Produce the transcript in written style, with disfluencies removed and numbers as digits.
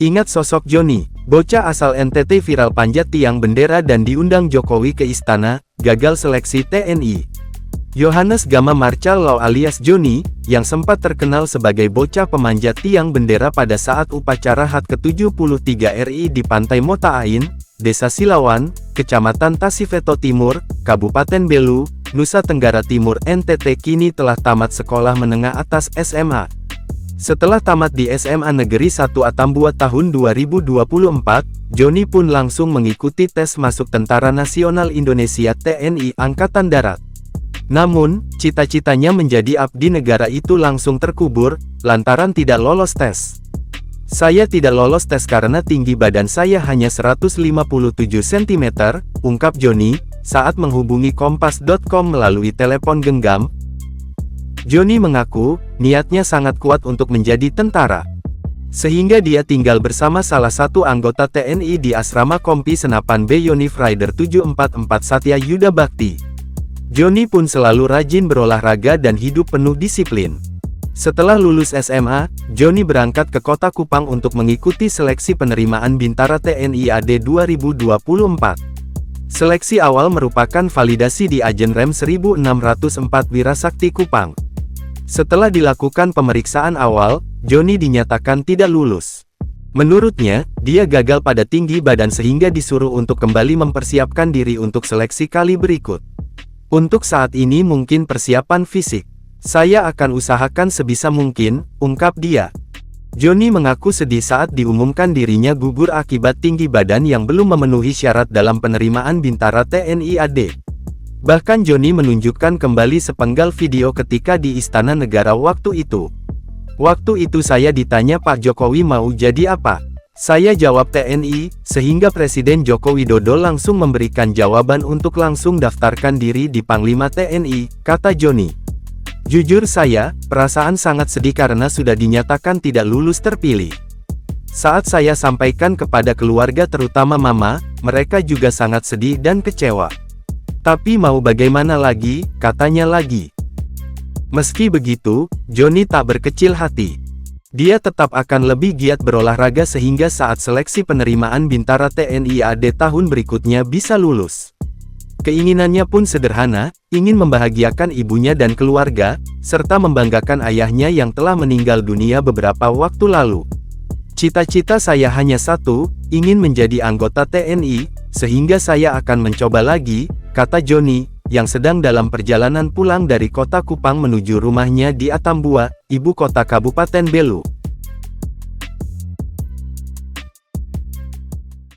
Ingat sosok Joni, bocah asal NTT viral panjat tiang bendera dan diundang Jokowi ke istana, gagal seleksi TNI. Yohanes Gama Marchal Law alias Joni, yang sempat terkenal sebagai bocah pemanjat tiang bendera pada saat upacara HUT ke-73 RI di Pantai Mota Ain, Desa Silawan, Kecamatan Tasifeto Timur, Kabupaten Belu, Nusa Tenggara Timur NTT kini telah tamat sekolah menengah atas SMA. Setelah tamat di SMA Negeri 1 Atambua tahun 2024, Joni pun langsung mengikuti tes masuk Tentara Nasional Indonesia TNI Angkatan Darat. Namun, cita-citanya menjadi abdi negara itu langsung terkubur, lantaran tidak lolos tes. Saya tidak lolos tes karena tinggi badan saya hanya 157 cm, ungkap Joni, saat menghubungi Kompas.com melalui telepon genggam. Joni mengaku, niatnya sangat kuat untuk menjadi tentara. Sehingga dia tinggal bersama salah satu anggota TNI di Asrama Kompi Senapan B Yonif Rider 744 Satya Yuda Bakti. Joni pun selalu rajin berolahraga dan hidup penuh disiplin. Setelah lulus SMA, Joni berangkat ke Kota Kupang untuk mengikuti seleksi penerimaan Bintara TNI AD 2024. Seleksi awal merupakan validasi di Ajen Rem 1604 Wirasakti Kupang. Setelah dilakukan pemeriksaan awal, Joni dinyatakan tidak lulus. Menurutnya, dia gagal pada tinggi badan sehingga disuruh untuk kembali mempersiapkan diri untuk seleksi kali berikut. Untuk saat ini mungkin persiapan fisik. Saya akan usahakan sebisa mungkin, ungkap dia. Joni mengaku sedih saat diumumkan dirinya gugur akibat tinggi badan yang belum memenuhi syarat dalam penerimaan Bintara TNI AD. Bahkan Joni menunjukkan kembali sepenggal video ketika di Istana Negara waktu itu. Waktu itu saya ditanya Pak Jokowi mau jadi apa? Saya jawab TNI, sehingga Presiden Joko Widodo langsung memberikan jawaban untuk langsung daftarkan diri di Panglima TNI, kata Joni. Jujur saya, perasaan sangat sedih karena sudah dinyatakan tidak lulus terpilih. Saat saya sampaikan kepada keluarga terutama mama, mereka juga sangat sedih dan kecewa. Tapi mau bagaimana lagi, katanya lagi. Meski begitu, Joni tak berkecil hati. Dia tetap akan lebih giat berolahraga sehingga saat seleksi penerimaan Bintara TNI AD tahun berikutnya bisa lulus. Keinginannya pun sederhana, ingin membahagiakan ibunya dan keluarga, serta membanggakan ayahnya yang telah meninggal dunia beberapa waktu lalu. Cita-cita saya hanya satu, ingin menjadi anggota TNI, sehingga saya akan mencoba lagi, kata Joni, yang sedang dalam perjalanan pulang dari Kota Kupang menuju rumahnya di Atambua, ibu kota Kabupaten Belu.